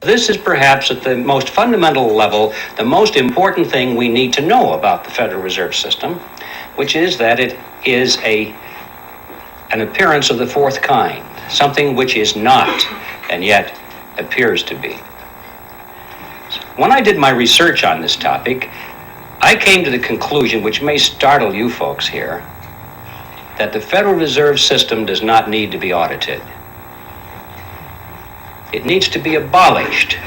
This is perhaps at the most fundamental level, the most important thing we need to know about the Federal Reserve System, which is that it is an appearance of the fourth kind, something which is not and yet appears to be. When I did my research on this topic, I came to the conclusion, which may startle you folks here, that the Federal Reserve System does not need to be audited. It needs to be abolished.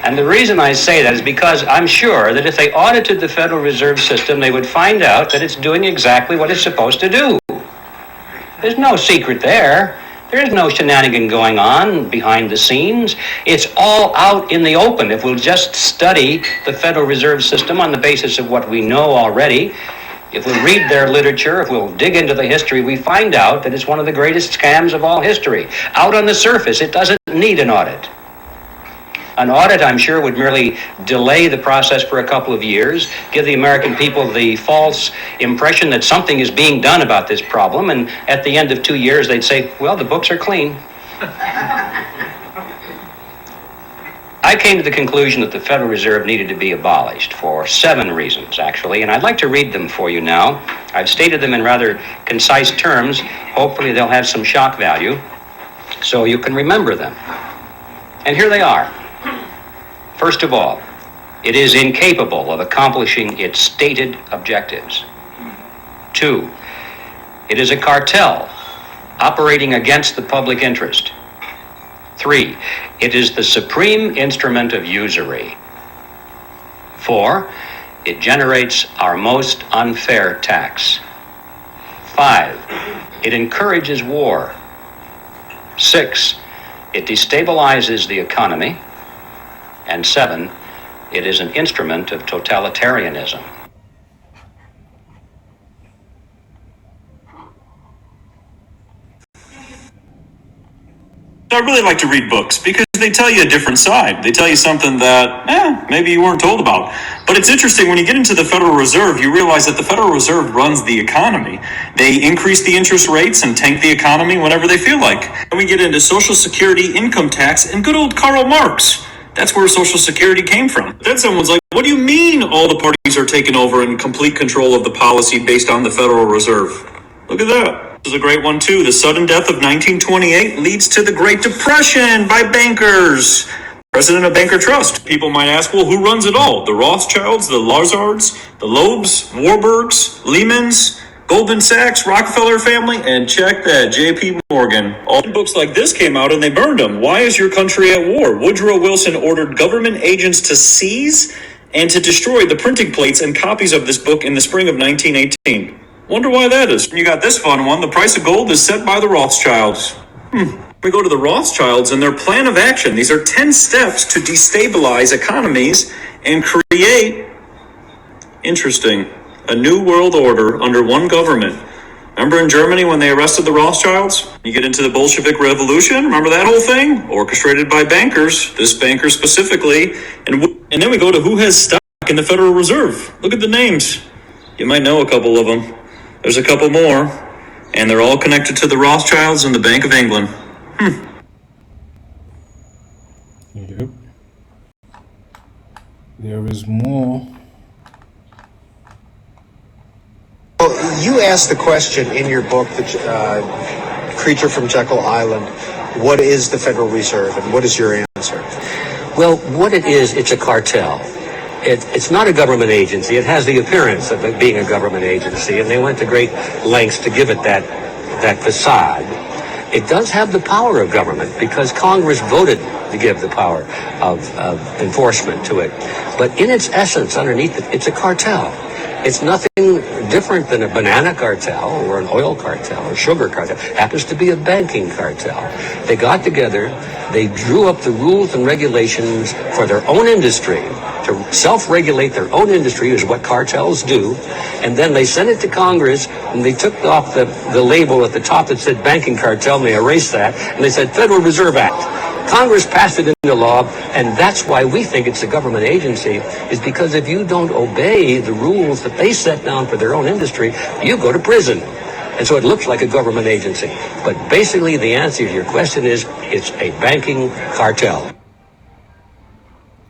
And the reason I say that is because I'm sure that if they audited the Federal Reserve System, they would find out that it's doing exactly what it's supposed to do. There's no secret there. There is no shenanigan going on behind the scenes. It's all out in the open. If we'll just study the Federal Reserve System on the basis of what we know already, if we read their literature, if we'll dig into the history, we find out that it's one of the greatest scams of all history. Out on the surface, it doesn't need an audit. An audit, I'm sure, would merely delay the process for a couple of years, give the American people the false impression that something is being done about this problem, and at the end of 2 years, they'd say, well, the books are clean. I came to the conclusion that the Federal Reserve needed to be abolished for 7 reasons, actually, and I'd like to read them for you now. I've stated them in rather concise terms. Hopefully they'll have some shock value, so you can remember them. And here they are. First of all, it is incapable of accomplishing its stated objectives. 2, it is a cartel operating against the public interest. 3, it is the supreme instrument of usury. 4, it generates our most unfair tax. 5, it encourages war. 6, it destabilizes the economy. And 7, it is an instrument of totalitarianism. I really like to read books because they tell you a different side. They tell you something that, maybe you weren't told about. But it's interesting, when you get into the Federal Reserve, you realize that the Federal Reserve runs the economy. They increase the interest rates and tank the economy whenever they feel like. And we get into Social Security, income tax, and good old Karl Marx. That's where Social Security came from. Then someone's like, what do you mean all the parties are taking over and complete control of the policy based on the Federal Reserve? Look at that. This is a great one too. The sudden death of 1928 leads to the Great Depression by bankers. President of Banker Trust. People might ask, well, who runs it all? The Rothschilds, the Lazards, the Loebs, Warburgs, Lehmans, Goldman Sachs, Rockefeller family, and check that, J.P. Morgan. All books like this came out and they burned them. Why is your country at war? Woodrow Wilson ordered government agents to seize and to destroy the printing plates and copies of this book in the spring of 1918. Wonder why that is. You got this fun one. The price of gold is set by the Rothschilds. We go to the Rothschilds and their plan of action. These are 10 steps to destabilize economies and create, interesting, a new world order under one government. Remember in Germany when they arrested the Rothschilds? You get into the Bolshevik Revolution. Remember that whole thing? Orchestrated by bankers, this banker specifically. And then we go to who has stock in the Federal Reserve. Look at the names. You might know a couple of them. There's a couple more. And they're all connected to the Rothschilds and the Bank of England. Yep. There is more. Well, you asked the question in your book, The Creature from Jekyll Island, what is the Federal Reserve, and what is your answer? Well, what it is, it's a cartel. It's not a government agency. It has the appearance of it being a government agency, and they went to great lengths to give it that facade. It does have the power of government because Congress voted to give the power of enforcement to it. But in its essence, underneath it, it's a cartel. It's nothing different than a banana cartel or an oil cartel or sugar cartel. It happens to be a banking cartel. They got together, they drew up the rules and regulations for their own industry, to self-regulate their own industry is what cartels do, and then they sent it to Congress, and they took off the label at the top that said banking cartel, and they erased that, and they said Federal Reserve Act. Congress passed it into law, and that's why we think it's a government agency, is because if you don't obey the rules that they set down for their own industry, you go to prison. And so it looks like a government agency. But basically the answer to your question is it's a banking cartel.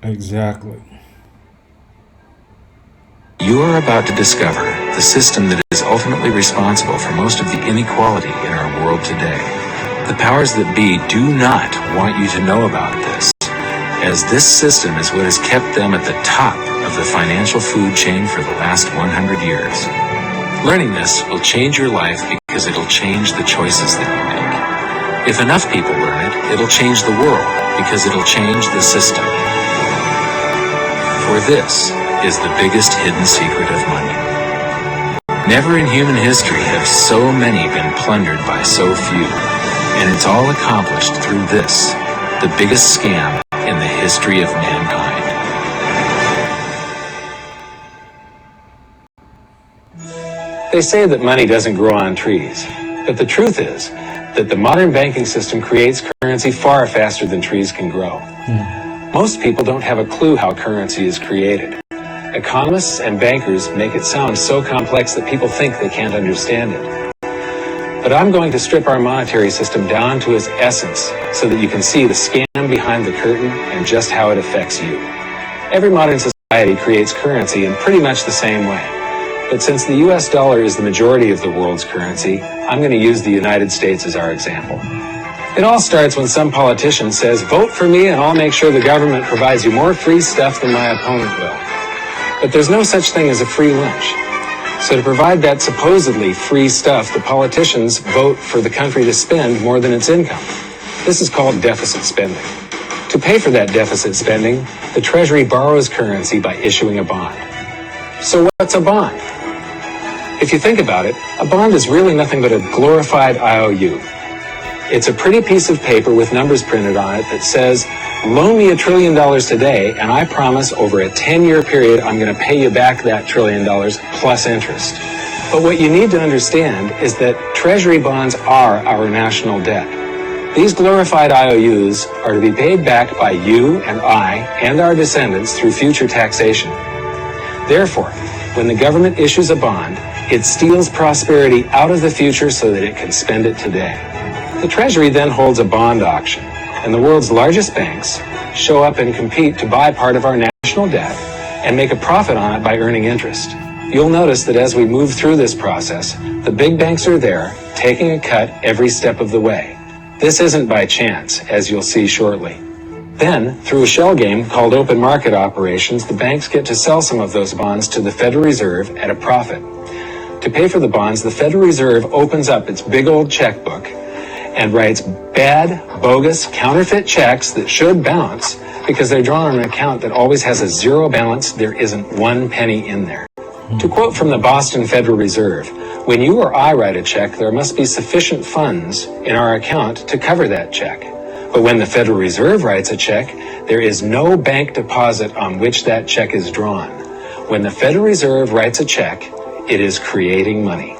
Exactly. You are about to discover the system that is ultimately responsible for most of the inequality in our world today. The powers that be do not want you to know about this, as this system is what has kept them at the top of the financial food chain for the last 100 years. Learning this will change your life because it'll change the choices that you make. If enough people learn it, it'll change the world because it'll change the system. For this is the biggest hidden secret of money. Never in human history have so many been plundered by so few, and it's all accomplished through this, the biggest scam in the history of mankind. They say that money doesn't grow on trees, but the truth is that the modern banking system creates currency far faster than trees can grow. Most people don't have a clue how currency is created. Economists and bankers make it sound so complex that people think they can't understand it. But I'm going to strip our monetary system down to its essence so that you can see the scam behind the curtain and just how it affects you. Every modern society creates currency in pretty much the same way. But since the US dollar is the majority of the world's currency, I'm going to use the United States as our example. It all starts when some politician says, vote for me and I'll make sure the government provides you more free stuff than my opponent will. But there's no such thing as a free lunch. So to provide that supposedly free stuff, the politicians vote for the country to spend more than its income. This is called deficit spending. To pay for that deficit spending, the Treasury borrows currency by issuing a bond. So what's a bond? If you think about it, a bond is really nothing but a glorified IOU. It's a pretty piece of paper with numbers printed on it that says, loan me $1 trillion today, and I promise over a 10-year period I'm going to pay you back that $1 trillion plus interest. But what you need to understand is that Treasury bonds are our national debt. These glorified IOUs are to be paid back by you and I and our descendants through future taxation. Therefore, when the government issues a bond, it steals prosperity out of the future so that it can spend it today. The Treasury then holds a bond auction, and the world's largest banks show up and compete to buy part of our national debt and make a profit on it by earning interest. You'll notice that as we move through this process, the big banks are there, taking a cut every step of the way. This isn't by chance, as you'll see shortly. Then, through a shell game called open market operations, the banks get to sell some of those bonds to the Federal Reserve at a profit. To pay for the bonds, the Federal Reserve opens up its big old checkbook and writes bad, bogus, counterfeit checks that should bounce because they're drawn on an account that always has a zero balance. There isn't one penny in there. To quote from the Boston Federal Reserve, when you or I write a check, there must be sufficient funds in our account to cover that check. But when the Federal Reserve writes a check, there is no bank deposit on which that check is drawn. When the Federal Reserve writes a check, it is creating money.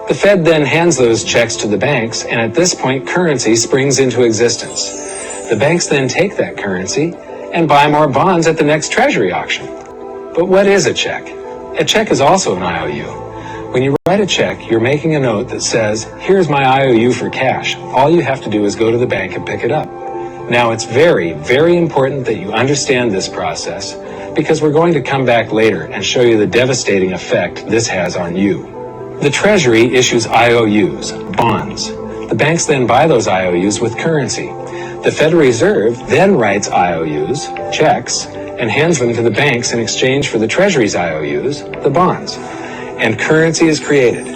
The Fed then hands those checks to the banks, and at this point, currency springs into existence. The banks then take that currency and buy more bonds at the next Treasury auction. But what is a check? A check is also an IOU. When you write a check, you're making a note that says, here's my IOU for cash. All you have to do is go to the bank and pick it up. Now, it's very, very important that you understand this process because we're going to come back later and show you the devastating effect this has on you. The Treasury issues IOUs, bonds. The banks then buy those IOUs with currency. The Federal Reserve then writes IOUs, checks, and hands them to the banks in exchange for the Treasury's IOUs, the bonds. And currency is created.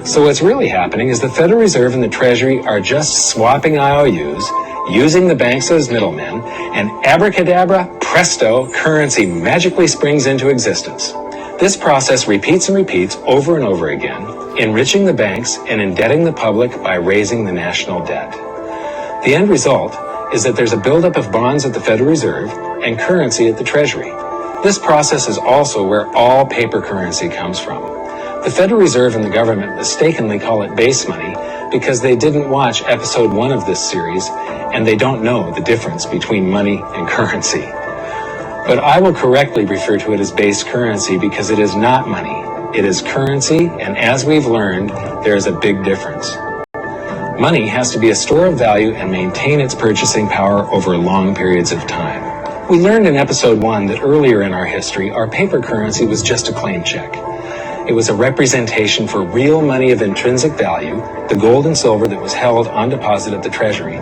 So what's really happening is the Federal Reserve and the Treasury are just swapping IOUs, using the banks as middlemen, and abracadabra, presto, currency magically springs into existence. This process repeats and repeats over and over again, enriching the banks and indebting the public by raising the national debt. The end result is that there's a buildup of bonds at the Federal Reserve and currency at the Treasury. This process is also where all paper currency comes from. The Federal Reserve and the government mistakenly call it base money because they didn't watch episode 1 of this series and they don't know the difference between money and currency. But I will correctly refer to it as base currency because it is not money. It is currency, and as we've learned, there is a big difference. Money has to be a store of value and maintain its purchasing power over long periods of time. We learned in episode 1 that earlier in our history, our paper currency was just a claim check. It was a representation for real money of intrinsic value, the gold and silver that was held on deposit at the Treasury.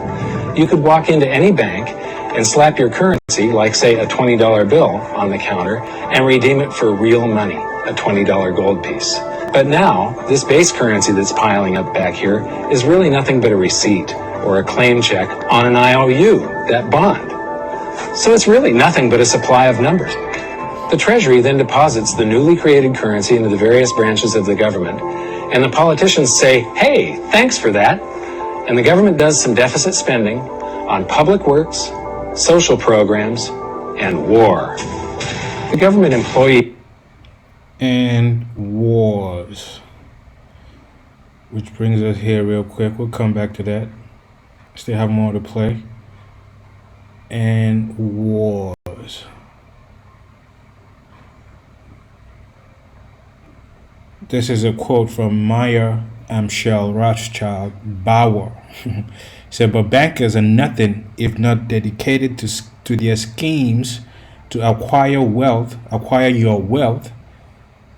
You could walk into any bank and slap your currency, like say a $20 bill, on the counter and redeem it for real money, a $20 gold piece. But now, this base currency that's piling up back here is really nothing but a receipt or a claim check on an IOU, that bond. So it's really nothing but a supply of numbers. The Treasury then deposits the newly created currency into the various branches of the government, and the politicians say, hey, thanks for that. And the government does some deficit spending on public works, social programs, and war. The government employee and wars. Which brings us here real quick. We'll come back to that. Still have more to play. And wars. This is a quote from Meyer Amschel Rothschild Bauer. He said, but bankers are nothing if not dedicated to their schemes to acquire your wealth,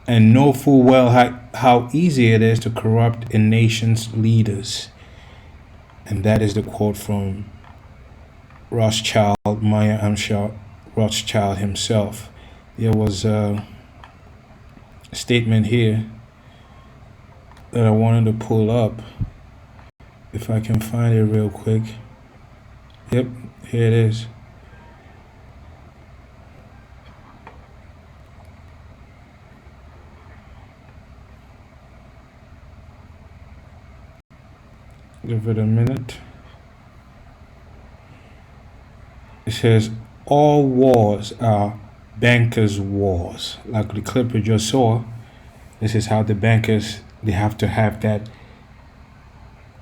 and know full well how easy it is to corrupt a nation's leaders. And that is the quote from Rothschild, Meyer Amschel Rothschild himself. There was a statement here that I wanted to pull up, if I can find it real quick. Yep, here it is. Give it a minute. It says, all wars are bankers' wars. Like the clip we just saw, this is how the bankers, they have to have that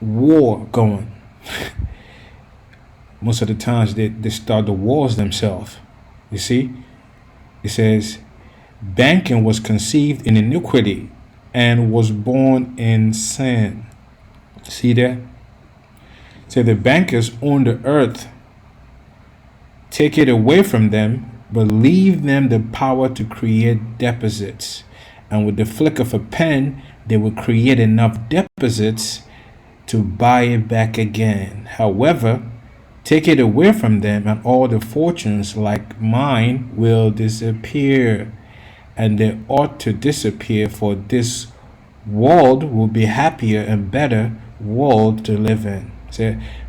war going. Most of the times they start the wars themselves. You see? It says, banking was conceived in iniquity and was born in sin. See that? So the bankers own the earth, take it away from them, but leave them the power to create deposits. And with the flick of a pen, they will create enough deposits to buy it back again. However, take it away from them and all the fortunes like mine will disappear. And they ought to disappear, for this world will be happier and better world to live in.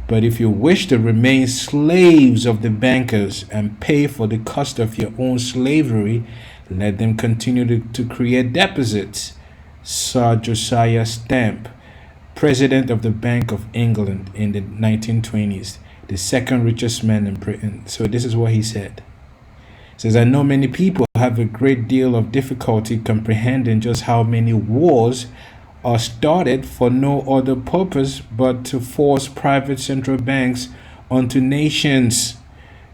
But if you wish to remain slaves of the bankers and pay for the cost of your own slavery, let them continue to create deposits. Sir Josiah Stamp, president of the Bank of England in the 1920s, the second richest man in Britain. So this is what he said. He says, I know many people have a great deal of difficulty comprehending just how many wars are started for no other purpose but to force private central banks onto nations.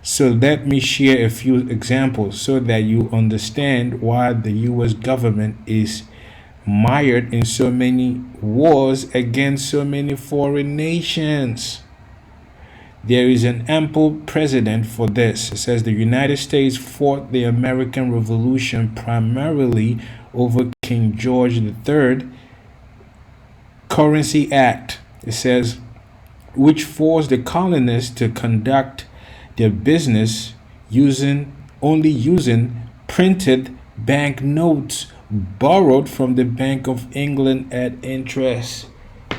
So let me share a few examples so that you understand why the U.S. government is mired in so many wars against so many foreign nations. There is an ample precedent for this. It says the United States fought the American Revolution primarily over King George III Currency Act. It says, which forced the colonists to conduct their business only using printed bank notes borrowed from the Bank of England at interest.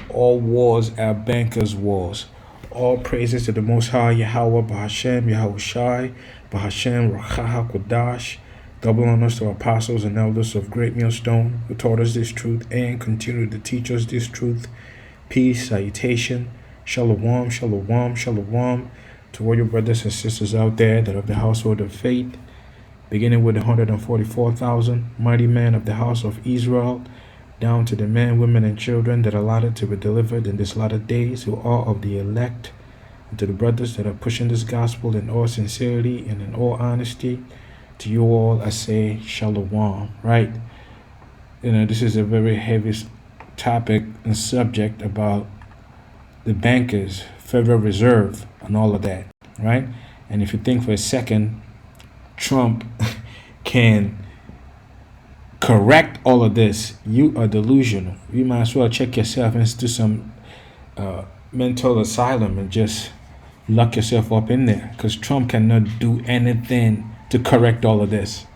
All wars are bankers' wars. All praises to the Most High Yahweh Bahashem Yahushai Bahashem Rachaha Kodash. Double honors to our apostles and elders of Great Millstone who taught us this truth and continue to teach us this truth. Peace, salutation, shalom, shalom, shalom to all your brothers and sisters out there that are of the household of faith, beginning with the 144,000 mighty men of the house of Israel, down to the men, women, and children that are allotted to be delivered in this latter days, who are of the elect, and to the brothers that are pushing this gospel in all sincerity and in all honesty. To you all, I say shalom, right? This is a very heavy topic and subject about the bankers, Federal Reserve, and all of that, right? And if you think for a second, Trump can correct all of this, you are delusional. You might as well check yourself into some mental asylum and just lock yourself up in there, because Trump cannot do anything to correct all of this.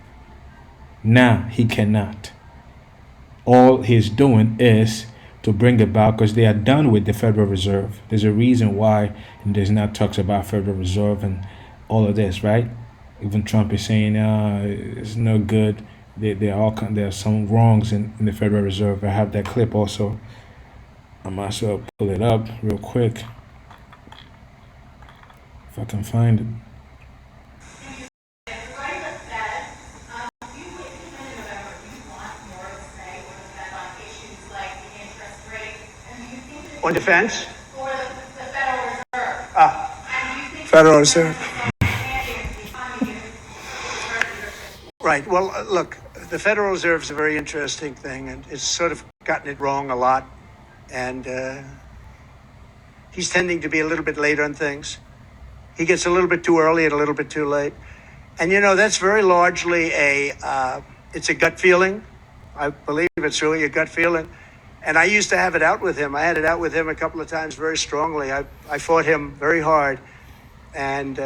Now he cannot. All he's doing is to bring about, because they are done with the Federal Reserve. There's a reason why there's not talks about Federal Reserve and all of this, right? Even Trump is saying it's no good. There are some wrongs in the Federal Reserve. I have that clip also. I might as well pull it up real quick if I can find it. On defense? For the Federal Reserve. Federal Reserve. Right. Well, look, the Federal Reserve is a very interesting thing, and it's sort of gotten it wrong a lot. And he's tending to be a little bit late on things. He gets a little bit too early and a little bit too late. And, that's very largely it's a gut feeling. I believe it's really a gut feeling. And I used to have it out with him. I had it out with him a couple of times very strongly. I fought him very hard. And,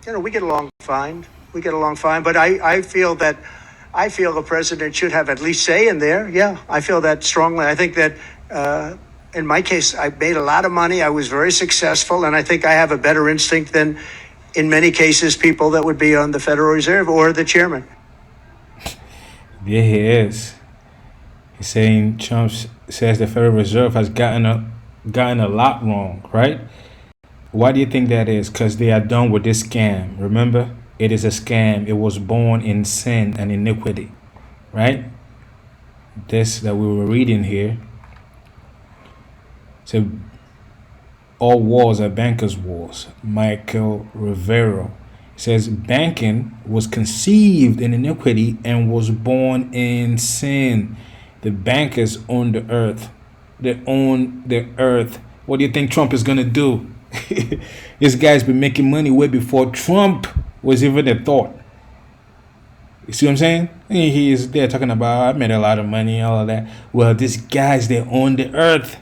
we get along fine. But I feel the president should have at least say in there. Yeah, I feel that strongly. I think that in my case, I made a lot of money. I was very successful. And I think I have a better instinct than, in many cases, people that would be on the Federal Reserve or the chairman. There he is. He's saying Trump says the Federal Reserve has gotten a lot wrong, right? Why do you think that is? Because they are done with this scam. Remember, it is a scam. It was born in sin and iniquity, right? This that we were reading here. So, all wars are bankers' wars. Michael Rivero says banking was conceived in iniquity and was born in sin. The bankers own the earth. They own the earth. What do you think Trump is going to do? This guy's been making money way before Trump was even a thought. You see what I'm saying? He is there talking about, I made a lot of money, all of that. Well, these guys, they own the earth.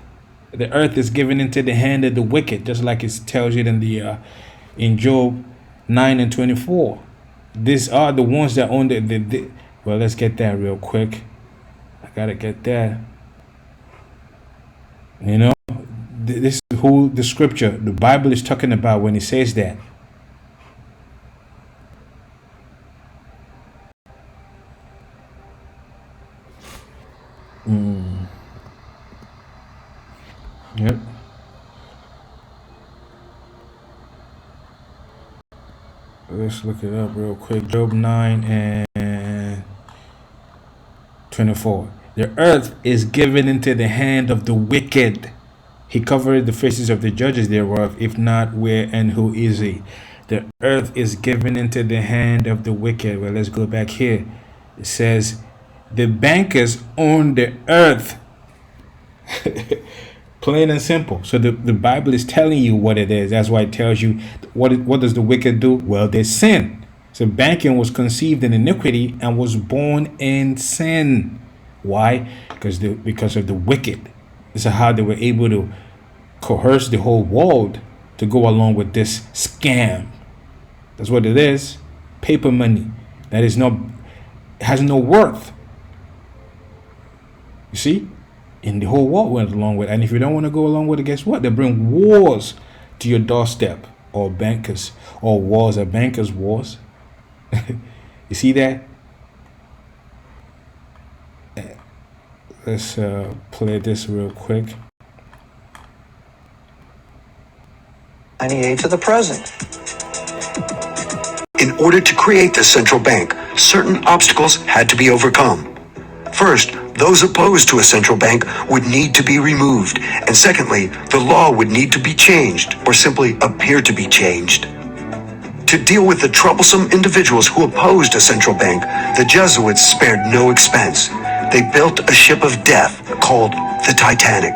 The earth is given into the hand of the wicked, just like it tells you in Job 9:24. These are the ones that own the well, let's get that real quick. I gotta get that. This is who the scripture, the Bible is talking about when it says that. Yep. Let's look it up real quick. Job 9:24. The earth is given into the hand of the wicked. He covered the faces of the judges thereof. If not, where and who is he? The earth is given into the hand of the wicked. Well, let's go back here. It says, the bankers own the earth. Plain and simple. So the Bible is telling you what it is. That's why it tells you what does the wicked do? Well, they sin. So banking was conceived in iniquity and was born in sin. Why? Because of the wicked. This is how they were able to coerce the whole world to go along with this scam. That's what it is. Paper money that has no worth. You see? And the whole world went along with it. And if you don't want to go along with it, guess what? They bring wars to your doorstep. Or bankers. Or wars are bankers' wars. You see that? Let's play this real quick. 98 to the present. In order to create the central bank, certain obstacles had to be overcome. First, those opposed to a central bank would need to be removed. And secondly, the law would need to be changed, or simply appear to be changed. To deal with the troublesome individuals who opposed a central bank, the Jesuits spared no expense. they built a ship of death called the Titanic.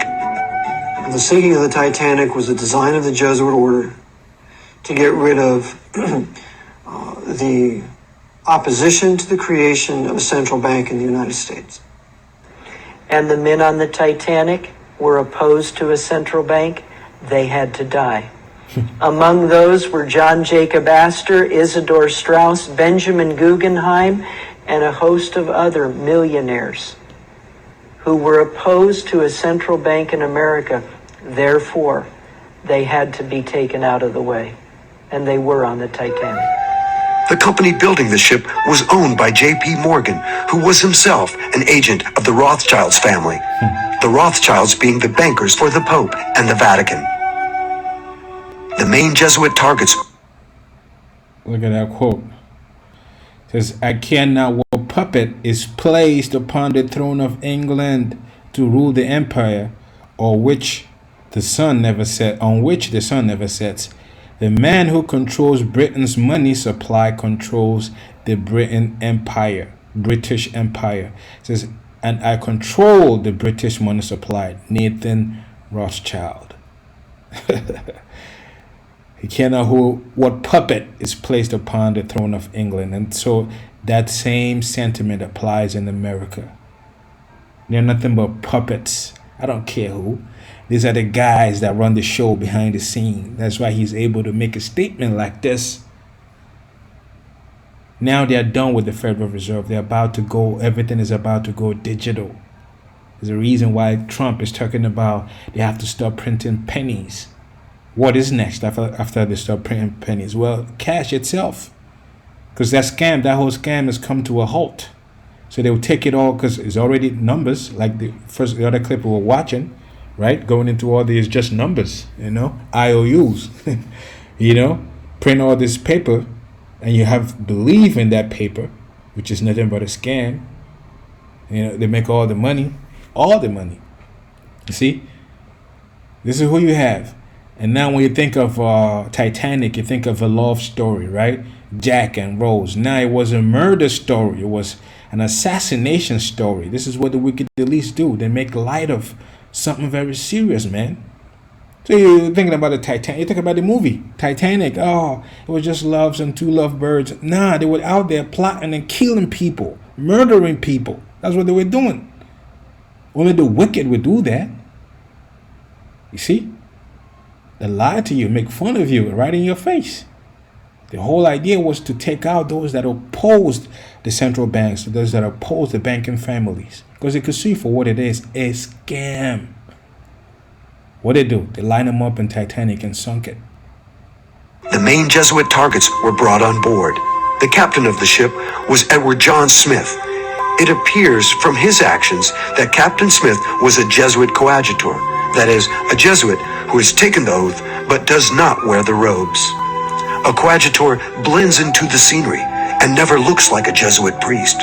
The sinking of the Titanic was a design of the Jesuit order to get rid of the opposition to the creation of a central bank in the United States. And the men on the Titanic were opposed to a central bank. They had to die. Among those were John Jacob Astor, Isidor Straus, Benjamin Guggenheim, and a host of other millionaires who were opposed to a central bank in America. Therefore, they had to be taken out of the way. And they were on the Titanic. The company building the ship was owned by J.P. Morgan, who was himself an agent of the Rothschilds family. The Rothschilds being the bankers for the Pope and the Vatican. The main Jesuit targets. Look at that quote. It says, I care not what puppet is placed upon the throne of England to rule the empire, on which the sun never sets. The man who controls Britain's money supply controls the British Empire. It says, and I control the British money supply. Nathan Rothschild. He cannot what puppet is placed upon the throne of England. And so that same sentiment applies in America. They're nothing but puppets. I don't care who. These are the guys that run the show behind the scene. That's why he's able to make a statement like this. Now they're done with the Federal Reserve. They're about to go, everything is about to go digital. There's a reason why Trump is talking about they have to stop printing pennies. What is next after they stop printing pennies? Well, cash itself. Because that whole scam has come to a halt. So they will take it all because it's already numbers, like the other clip we were watching, right? Going into all these just numbers, IOUs, print all this paper and you have believe in that paper, which is nothing but a scam. They make all the money. You see? This is who you have. And now when you think of Titanic, you think of a love story, right? Jack and Rose. Now it was a murder story. It was an assassination story. This is what the wicked elites do. They make light of something very serious, man. So you're thinking about the Titanic. You think about the movie Titanic. Oh, it was just loves and two lovebirds. Nah, they were out there plotting and killing people, murdering people. That's what they were doing. Only the wicked would do that. You see? They lie to you, make fun of you, right in your face. The whole idea was to take out those that opposed the central banks, those that opposed the banking families, because they could see for what it is, a scam. What they do? They line them up in Titanic and sunk it. The main Jesuit targets were brought on board. The captain of the ship was Edward John Smith. It appears from his actions that Captain Smith was a Jesuit coadjutor, that is, a Jesuit who has taken the oath but does not wear the robes. A coadjutor blends into the scenery and never looks like a Jesuit priest.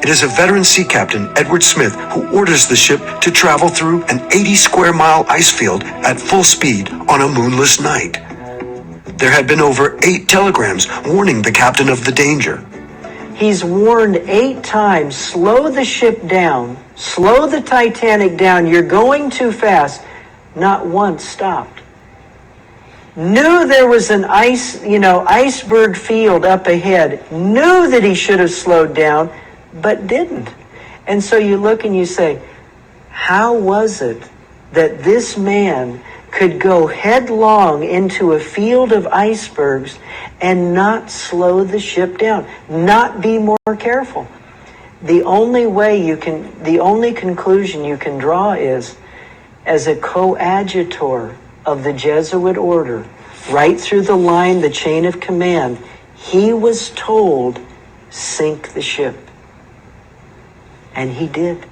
It is a veteran sea captain, Edward Smith, who orders the ship to travel through an 80-square-mile ice field at full speed on a moonless night. There had been over 8 telegrams warning the captain of the danger. He's warned 8 times, slow the ship down, slow the Titanic down, you're going too fast. Not once stopped. Knew there was an iceberg field up ahead, knew that he should have slowed down, but didn't. And so you look and you say, how was it that this man could go headlong into a field of icebergs and not slow the ship down, not be more careful? The only conclusion you can draw is, as a coadjutor of the Jesuit order, right through the line, the chain of command, he was told, sink the ship. And he did.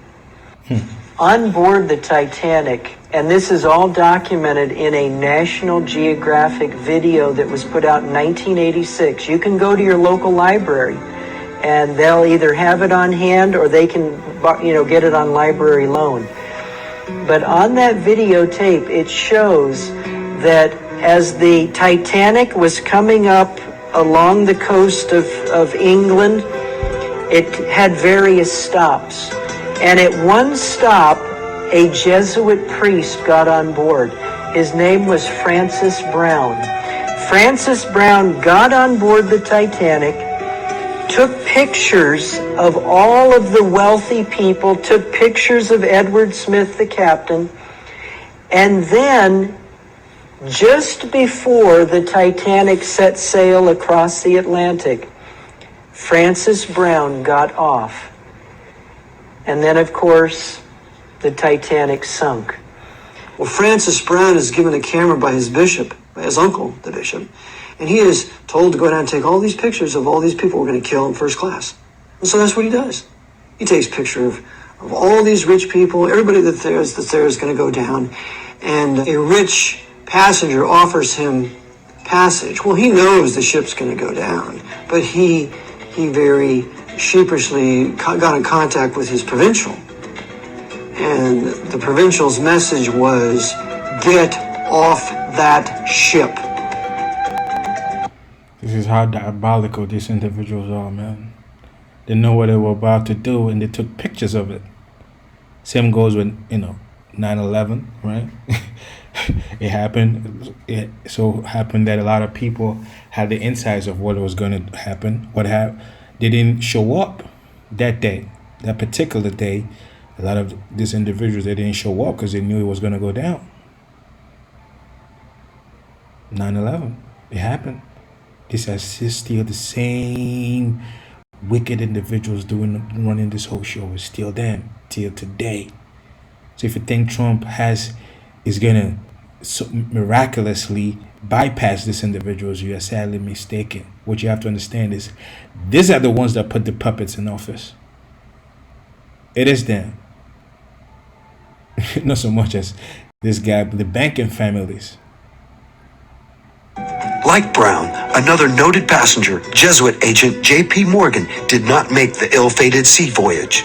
On board the Titanic, and this is all documented in a National Geographic video that was put out in 1986. You can go to your local library and they'll either have it on hand or they can get it on library loan. But on that videotape, it shows that as the Titanic was coming up along the coast of England, it had various stops. And at one stop, a Jesuit priest got on board. His name was Francis Brown. Francis Brown got on board the Titanic, took pictures of all of the wealthy people, took pictures of Edward Smith, the captain, and then just before the Titanic set sail across the Atlantic, Francis Brown got off. And then, of course, the Titanic sunk. Well, Francis Brown is given a camera by his bishop, by his uncle, the bishop, and he is told to go down and take all these pictures of all these people we're going to kill in first class. And so that's what he does. He takes a picture of all these rich people, everybody that's there is going to go down, and a rich passenger offers him passage. Well, he knows the ship's going to go down, but he very sheepishly got in contact with his provincial. And the provincial's message was, get off that ship. This is how diabolical these individuals are, man. They know what they were about to do, and they took pictures of it. Same goes with, 9/11, right? It happened. It so happened that a lot of people had the insights of what was going to happen. They didn't show up that day, that particular day. A lot of these individuals, they didn't show up because they knew it was going to go down. 9/11, it happened. These are still the same wicked individuals running this whole show. It's still them till today. So if you think Trump is gonna miraculously bypass these individuals, you are sadly mistaken. What you have to understand is these are the ones that put the puppets in office. It is them. Not so much as this guy, but the banking families. Like Brown, another noted passenger, Jesuit agent J.P. Morgan, did not make the ill-fated sea voyage.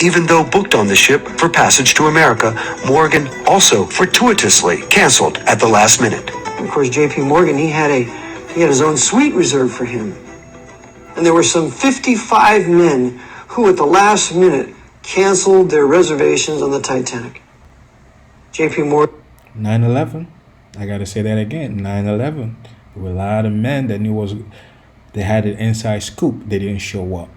Even though booked on the ship for passage to America, Morgan also fortuitously canceled at the last minute. Of course, J.P. Morgan, he had his own suite reserved for him. And there were some 55 men who at the last minute canceled their reservations on the Titanic. J.P. Morgan. 9/11. I got to say that again. 9/11. There were a lot of men that knew they had an inside scoop. They didn't show up.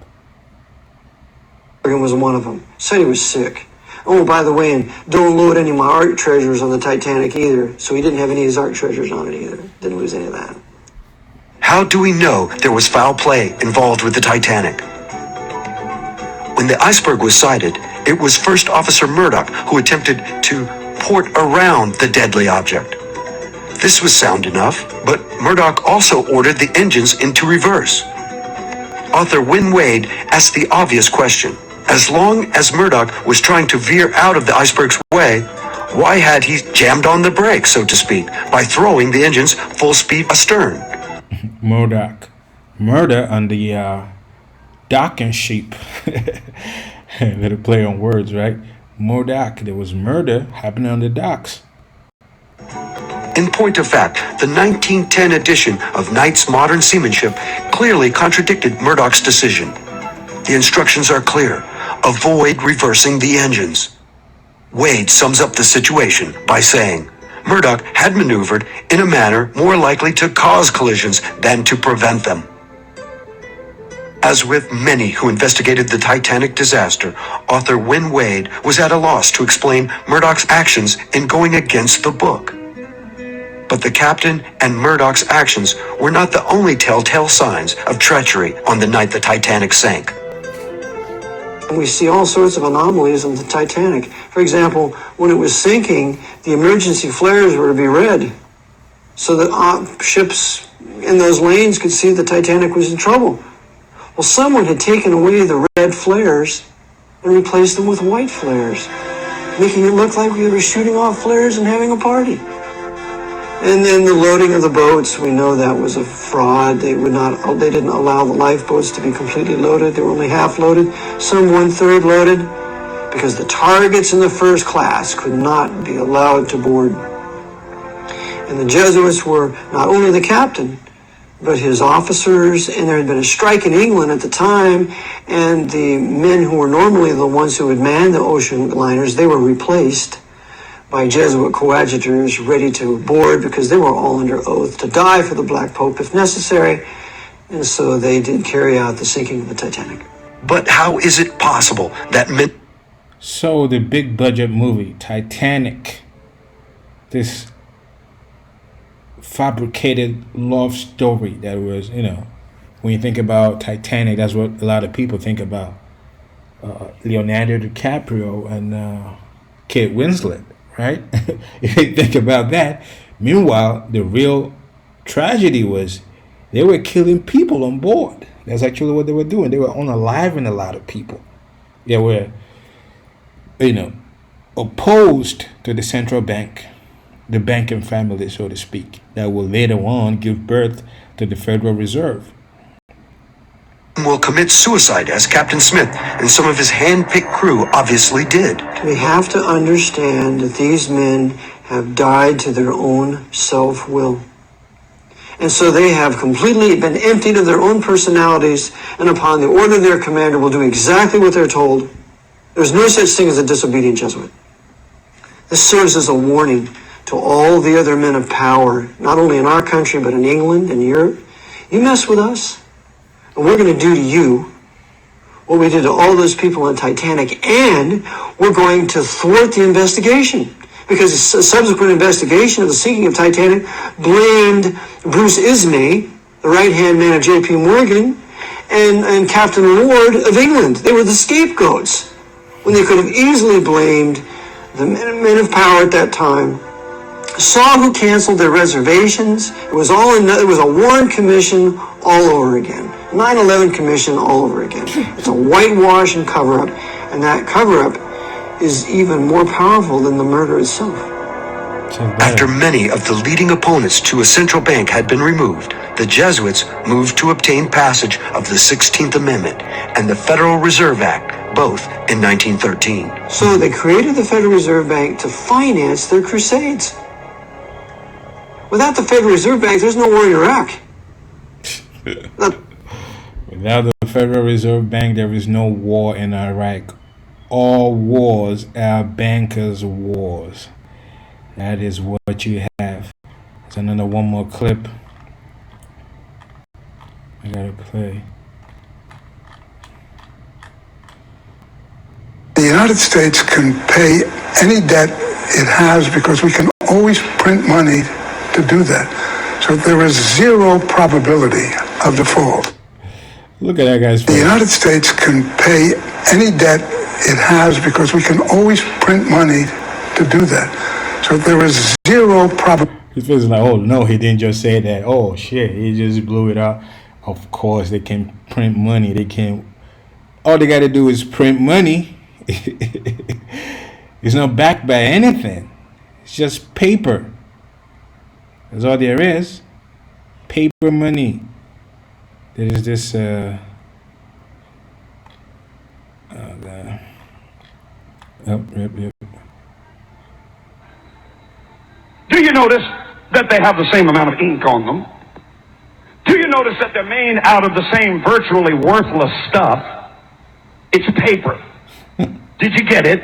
Morgan was one of them. Said he was sick. Oh, by the way, and don't load any of my art treasures on the Titanic either. So he didn't have any of his art treasures on it either. Didn't lose any of that. How do we know there was foul play involved with the Titanic? When the iceberg was sighted, it was First Officer Murdoch who attempted to port around the deadly object. This was sound enough, but Murdoch also ordered the engines into reverse. Author Wynne Wade asked the obvious question. As long as Murdoch was trying to veer out of the iceberg's way, why had he jammed on the brakes, so to speak, by throwing the engines full speed astern? Murdoch. Murder on the docking sheep. Little play on words, right? Murdoch. There was murder happening on the docks. In point of fact, the 1910 edition of Knight's Modern Seamanship clearly contradicted Murdoch's decision. The instructions are clear. Avoid reversing the engines. Wade sums up the situation by saying, Murdoch had maneuvered in a manner more likely to cause collisions than to prevent them. As with many who investigated the Titanic disaster, author Wynne Wade was at a loss to explain Murdoch's actions in going against the book. But the captain and Murdoch's actions were not the only telltale signs of treachery on the night the Titanic sank. And we see all sorts of anomalies in the Titanic. For example, when it was sinking, the emergency flares were to be red, so that ships in those lanes could see the Titanic was in trouble. Well, someone had taken away the red flares and replaced them with white flares, making it look like we were shooting off flares and having a party. And then the loading of the boats, we know that was a fraud. They didn't allow the lifeboats to be completely loaded. They were only half loaded, some 1/3 loaded, because the targets in the first class could not be allowed to board. And the Jesuits were not only the captain, but his officers, and there had been a strike in England at the time, and the men who were normally the ones who would man the ocean liners, they were replaced by Jesuit coadjutors ready to board because they were all under oath to die for the Black Pope if necessary. And so they did carry out the sinking of the Titanic. But how is it possible that So the big budget movie, Titanic, this fabricated love story that was, when you think about Titanic, that's what a lot of people think about. Leonardo DiCaprio and Kate Winslet, right? If you think about that. Meanwhile, the real tragedy was they were killing people on board. That's actually what they were doing. They were unaliving a lot of people. They were, opposed to the central bank, the banking family, so to speak, that will later on give birth to the Federal Reserve. will commit suicide as Captain Smith and some of his hand-picked crew obviously did? We have to understand that these men have died to their own self-will. And so they have completely been emptied of their own personalities, and upon the order of their commander will do exactly what they're told. There's no such thing as a disobedient Jesuit. This serves as a warning to all the other men of power, not only in our country, but in England and Europe. You mess with us, and we're going to do to you what we did to all those people on Titanic, and we're going to thwart the investigation. Because a subsequent investigation of the sinking of Titanic blamed Bruce Ismay, the right-hand man of J.P. Morgan, and Captain Ward of England. They were the scapegoats, when they could have easily blamed the men of power at that time. Saw who canceled their reservations. It was a Warren Commission all over again. 9/11 Commission all over again. It's a whitewash and cover-up, and that cover-up is even more powerful than the murder itself. After many of the leading opponents to a central bank had been removed, the Jesuits moved to obtain passage of the 16th Amendment and the Federal Reserve Act, both in 1913. So they created the Federal Reserve Bank to finance their crusades. Without the Federal Reserve Bank, there's no war in Iraq. Without the Federal Reserve Bank, there is no war in Iraq. All wars are bankers' wars. That is what you have. There's another one more clip I gotta play. The United States can pay any debt it has because we can always print money to do that. So there is zero probability of default. Look at that guy's face. The United States can pay any debt it has because we can always print money to do that. So there is zero probability. His face is like, oh no, he didn't just say that. Oh shit, he just blew it out. Of course, they can print money. They can. All they got to do is print money. It's not backed by anything. It's just paper. That's all there is. Paper money. There is this. Yep. Do you notice that they have the same amount of ink on them? Do you notice that they're made out of the same virtually worthless stuff? It's paper. Did you get it?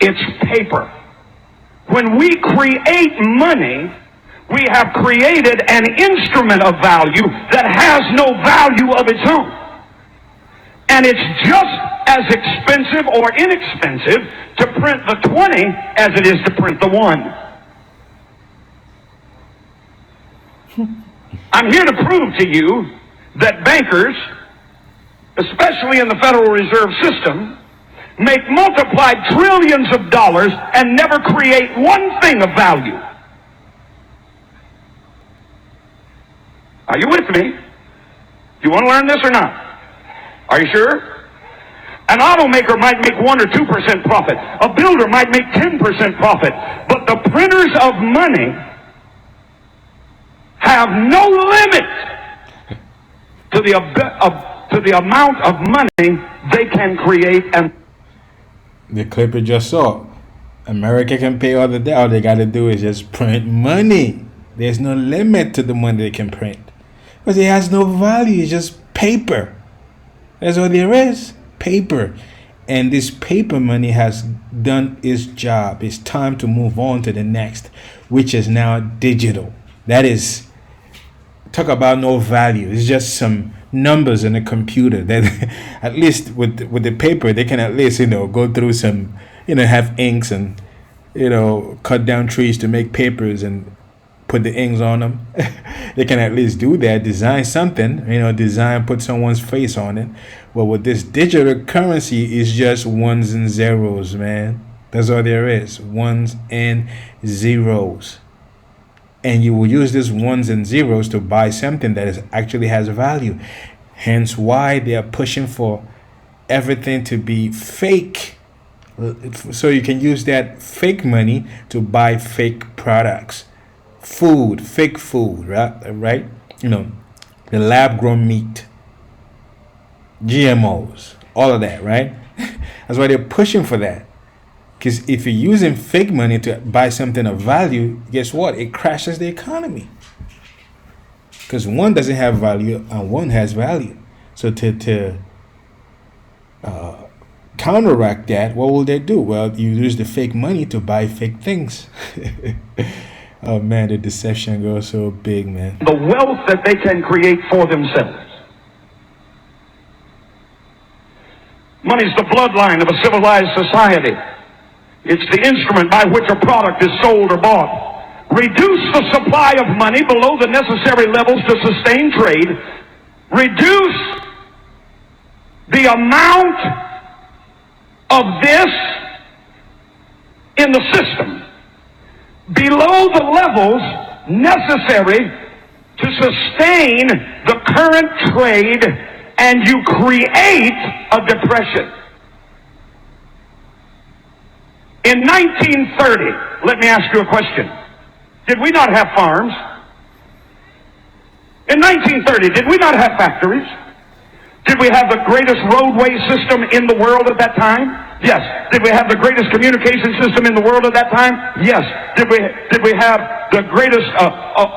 It's paper. When we create money, we have created an instrument of value that has no value of its own. And it's just as expensive or inexpensive to print the 20 as it is to print the 1. I'm here to prove to you that bankers, especially in the Federal Reserve System, make multiplied trillions of dollars and never create one thing of value. Are you with me? You want to learn this or not? Are you sure? An automaker might make 1 or 2% profit. A builder might make 10% profit. But the printers of money have no limit to the amount of money they can create. And the clip you just saw, America can pay all the debt. All they got to do is just print money. There's no limit to the money they can print. Because it has no value. It's just paper. That's all there is. Paper. And this paper money has done its job. It's time to move on to the next, which is now digital. That is, talk about no value. It's just some numbers in a computer that at least with the paper, they can at least, go through some, have inks and, cut down trees to make papers and put the inks on them. They can at least do that, design something, put someone's face on it. But with this digital currency, it's just ones and zeros, man. That's all there is, ones and zeros. And you will use these ones and zeros to buy something that actually has value. Hence why they are pushing for everything to be fake. So you can use that fake money to buy fake products. Food, fake food, right? The lab-grown meat, GMOs, all of that, right? That's why they're pushing for that. Because if you're using fake money to buy something of value, guess what? It crashes the economy. Because one doesn't have value and one has value. So to counteract that, what will they do? Well, you use the fake money to buy fake things. Oh man, the deception goes so big, man. The wealth that they can create for themselves. Money's the bloodline of a civilized society. It's the instrument by which a product is sold or bought. Reduce the supply of money below the necessary levels to sustain trade. Reduce the amount of this in the system below the levels necessary to sustain the current trade, and you create a depression. In 1930, let me ask you a question. Did we not have farms? In 1930, did we not have factories? Did we have the greatest roadway system in the world at that time? Yes. Did we have the greatest communication system in the world at that time? Yes. Did we have the greatest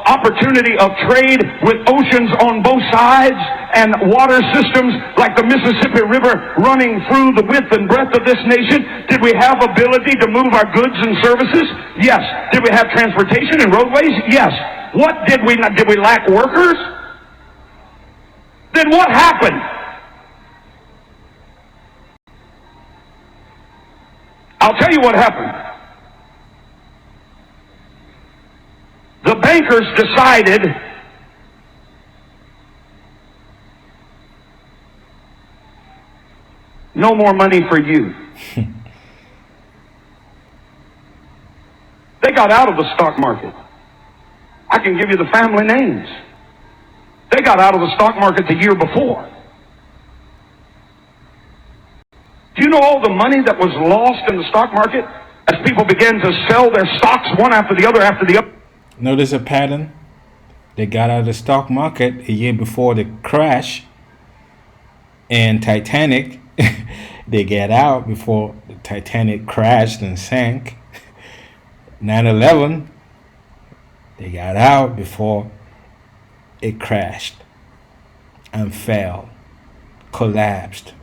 opportunity of trade with oceans on both sides and water systems like the Mississippi River running through the width and breadth of this nation? Did we have ability to move our goods and services? Yes. Did we have transportation and roadways? Yes. What did we not? Did we lack workers? Then what happened? I'll tell you what happened. The bankers decided no more money for you. They got out of the stock market. I can give you the family names. They got out of the stock market the year before. Do you know all the money that was lost in the stock market as people began to sell their stocks one after the other? Notice a pattern. They got out of the stock market a year before the crash. And Titanic, they get out before the Titanic crashed and sank. 9/11, they got out before it crashed and fell, collapsed.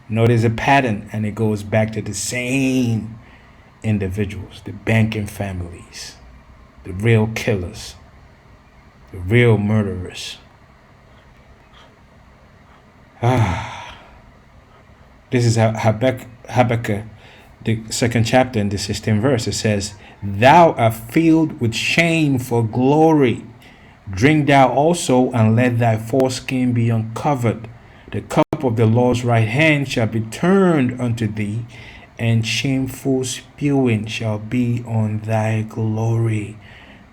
Notice a pattern, and it goes back to the same individuals, the banking families, the real killers, the real murderers. This is Habakkuk, the second chapter in the 16th verse. It says, "Thou art filled with shame for glory. Drink thou also, and let thy foreskin be uncovered. The cup of the Lord's right hand shall be turned unto thee, and shameful spewing shall be on thy glory."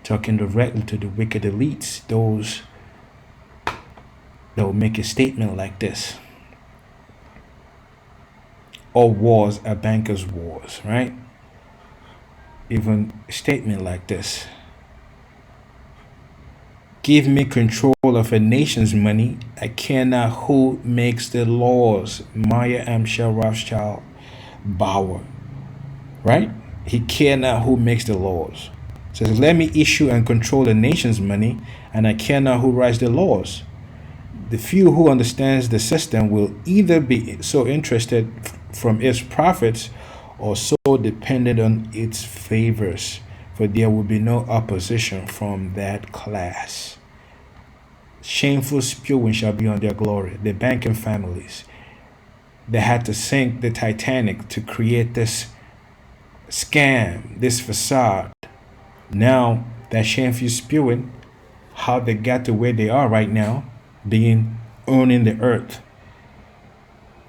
Talking directly to the wicked elites, those that will make a statement like this. All wars are bankers' wars, right? Even a statement like this. Give me control of a nation's money. I care not who makes the laws. Maya Amshel Rothschild Bauer. Right? He care not who makes the laws. It says, let me issue and control the nation's money, and I care not who writes the laws. The few who understands the system will either be so interested from its profits or so dependent on its favors, for there will be no opposition from that class. Shameful spewing shall be on their glory. The banking families that had to sink the Titanic to create this scam, this facade. Now that shameful spewing, how they got to where they are right now, owning the earth.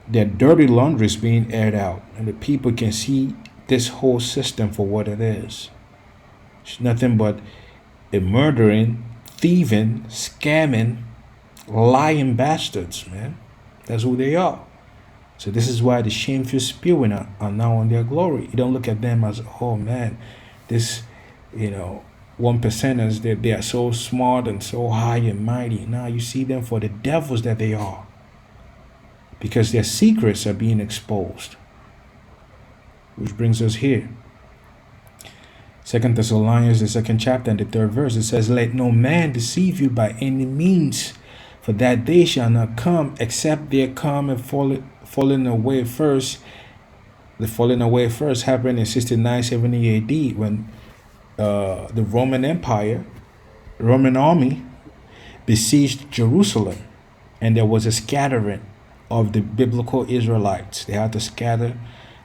Their dirty laundry is being aired out, and the people can see this whole system for what it is. It's nothing but a murdering, thieving, scamming, lying bastards, man. That's who they are. So this is why the shameful spewing are now on their glory. You don't look at them as, oh man, this, 1%ers, they are so smart and so high and mighty. Now you see them for the devils that they are, because their secrets are being exposed. Which brings us here. 2 Thessalonians, the 2nd chapter and the 3rd verse, it says, let no man deceive you by any means, for that day shall not come except there come and falling away first. The falling away first happened in 69-70 AD when the Roman army besieged Jerusalem, and there was a scattering of the biblical Israelites. They had to scatter.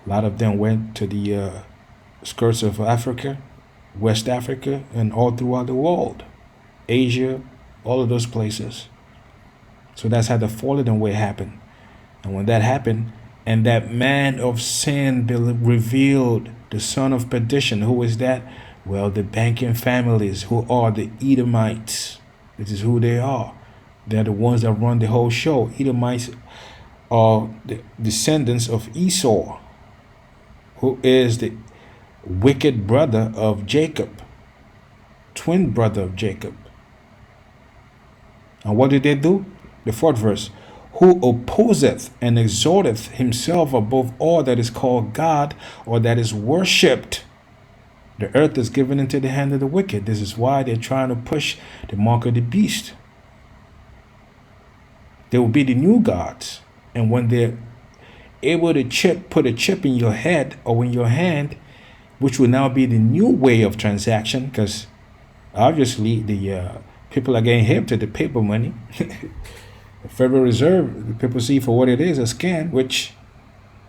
A lot of them went to the skirts of Africa, West Africa, and all throughout the world, Asia, all of those places. So that's how the falling away happened. And when that happened, and that man of sin revealed, the son of perdition, who is that? Well, the banking families, who are the Edomites. This is who they are. They're the ones that run the whole show. Edomites are the descendants of Esau, who is the wicked brother of Jacob, twin brother of Jacob. And what did they do? The 4th verse. Who opposeth and exalteth himself above all that is called God or that is worshipped. The earth is given into the hand of the wicked. This is why they're trying to push the mark of the beast. They will be the new gods. And when they're able to put a chip in your head or in your hand, which will now be the new way of transaction, because obviously the people are getting hip to the paper money. The Federal Reserve, the people see for what it is, a scam, which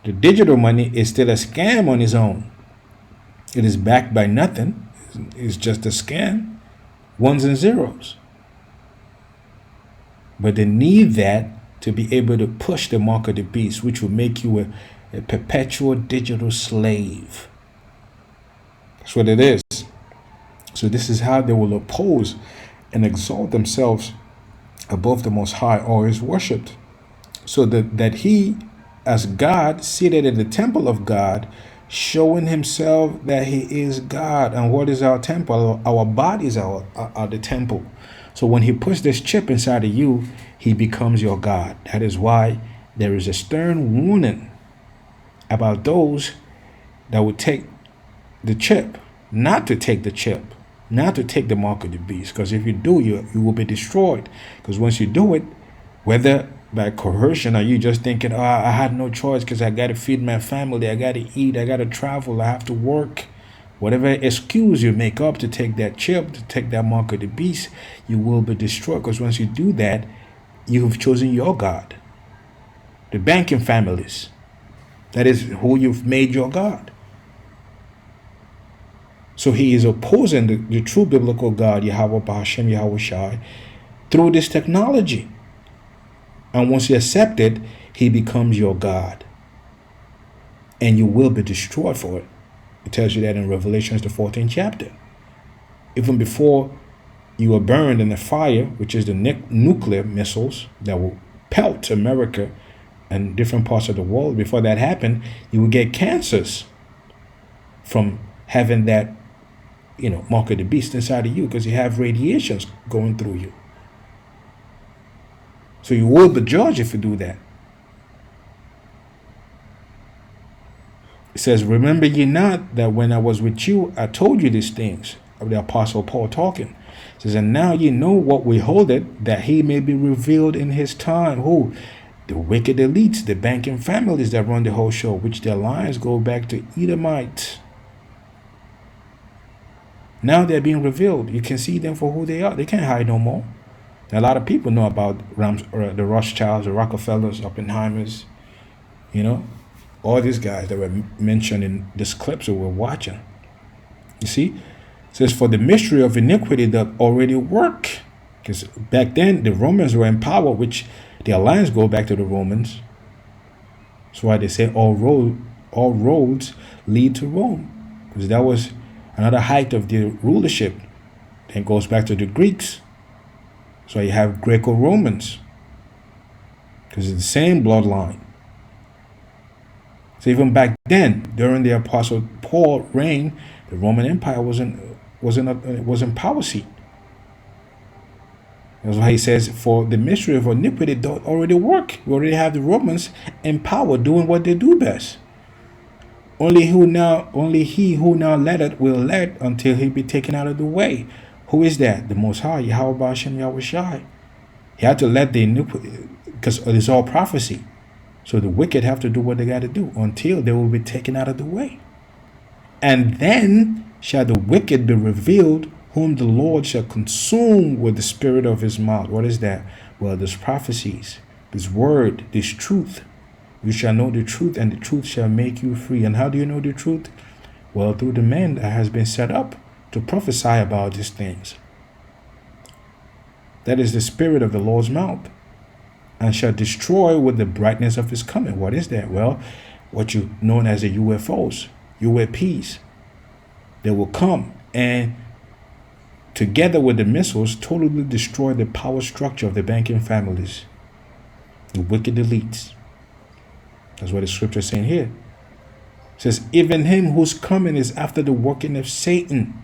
the digital money is still a scam on its own. It is backed by nothing. It's just a scam, ones and zeros. But they need that to be able to push the mark of the beast, which will make you a perpetual digital slave. That's what it is. So this is how they will oppose and exalt themselves above the Most High, or is worshipped. So that he, as God, seated in the temple of God, showing himself that he is God. And what is our temple? Our bodies are the temple. So when he puts this chip inside of you, he becomes your God. That is why there is a stern warning about those that would take the chip, not to take the chip, not to take the mark of the beast. Because if you do, you will be destroyed. Because once you do it, whether by coercion or you just thinking, oh, I had no choice because I got to feed my family, I got to eat, I got to travel, I have to work. Whatever excuse you make up to take that chip, to take that mark of the beast, you will be destroyed. Because once you do that, you have chosen your God. The banking families. That is who you've made your God. So he is opposing the true biblical God, Yahweh Bahashem, Yahweh Shai, through this technology. And once you accept it, he becomes your God. And you will be destroyed for it. It tells you that in Revelations, the 14th chapter. Even before you are burned in the fire, which is the nuclear missiles that will pelt America and different parts of the world, before that happened, you will get cancers from having that, mark of the beast inside of you, because you have radiations going through you. So you will be judged if you do that. It says, remember ye not that when I was with you, I told you these things. of the Apostle Paul talking. It says, and now ye know what we hold it, that he may be revealed in his time. Who? The wicked elites, the banking families that run the whole show, which their lines go back to Edomites. Now they're being revealed. You can see them for who they are. They can't hide no more. A lot of people know about the Rothschilds, the Rockefellers, Oppenheimers, all these guys that were mentioned in this clips that we're watching. You see? It says, for the mystery of iniquity that already work. Because back then, the Romans were in power, which their lines go back to the Romans. That's why they say all roads lead to Rome. Because that was another height of the rulership. Then goes back to the Greeks. So you have Greco-Romans, because it's the same bloodline. So even back then, during the Apostle Paul reign, the Roman Empire was in power seat. That's why he says, for the mystery of iniquity don't already work. We already have the Romans in power doing what they do best. Only he who now letteth will let until he be taken out of the way. Who is that? The Most High, Yahweh Ba'ashem Yahweh Shai. He had to let the iniquity, because it's all prophecy. So the wicked have to do what they got to do until they will be taken out of the way. And then shall the wicked be revealed, whom the Lord shall consume with the spirit of his mouth. What is that? Well, there's prophecies, this word, this truth. You shall know the truth, and the truth shall make you free. And how do you know the truth? Well, through the man that has been set up to prophesy about these things. That is the spirit of the Lord's mouth, and shall destroy with the brightness of his coming. What is that? Well, what you known as the UFOs, UAPs. They will come and together with the missiles totally destroy the power structure of the banking families, the wicked elites. That's what the scripture is saying here. It says, even him whose coming is after the working of Satan,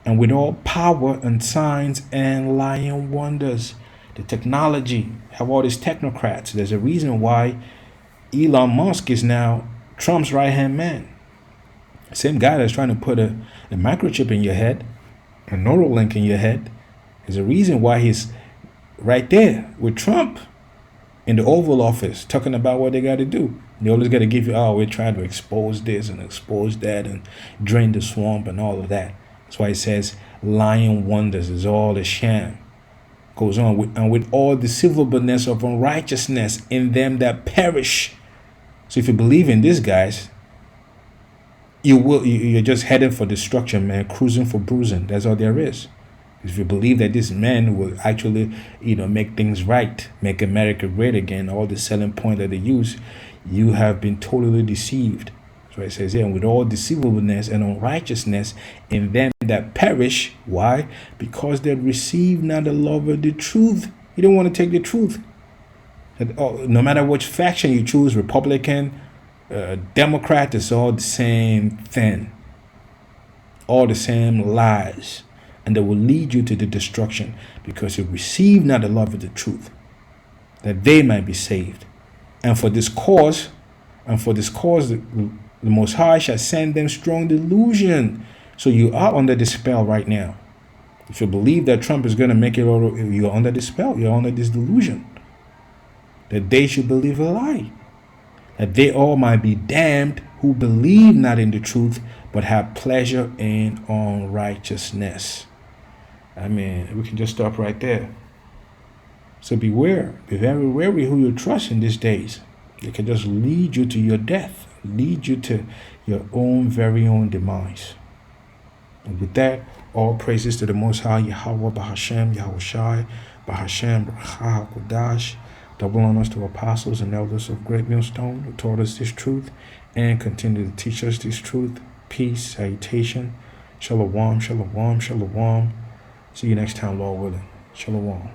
and with all power and signs and lying wonders. The technology, have all these technocrats. There's a reason why Elon Musk is now Trump's right-hand man. Same guy that's trying to put a microchip in your head, a Neuralink in your head. There's a reason why he's right there with Trump in the Oval Office talking about what they got to do. They always got to give you, we're trying to expose this and expose that and drain the swamp and all of that. That's why it says lying wonders is all a sham. Goes on with all deceivableness of unrighteousness in them that perish. So if you believe in these guys, you're just headed for destruction, man, cruising for bruising. That's all there is. If you believe that this man will actually, make things right, make America great again, all the selling point that they use, you have been totally deceived. So it says here, and with all deceivableness and unrighteousness in them that perish. Why? Because they receive not the love of the truth. You don't want to take the truth. No matter which faction you choose, Republican, Democrat, it's all the same thing. All the same lies. And they will lead you to the destruction, because you receive not the love of the truth, that they might be saved. And for this cause, the Most High shall send them strong delusion. So you are under the spell right now. If you believe that Trump is going to make it all, you're under the spell. You're under this delusion. That they should believe a lie. That they all might be damned who believe not in the truth, but have pleasure in unrighteousness. I mean, we can just stop right there. So beware. Be very wary who you trust in these days. They can just lead you to your death. Lead you to your own very own demise. And with that, all praises to the Most High, Yahweh Ba'ashem, Yahweh Shai, Ba'ashem, B'chah HaKodash. Double honors to apostles and elders of Great Millstone who taught us this truth and continue to teach us this truth. Peace, salutation, shalom, shalom, shalom. See you next time, Lord willing. Shalom.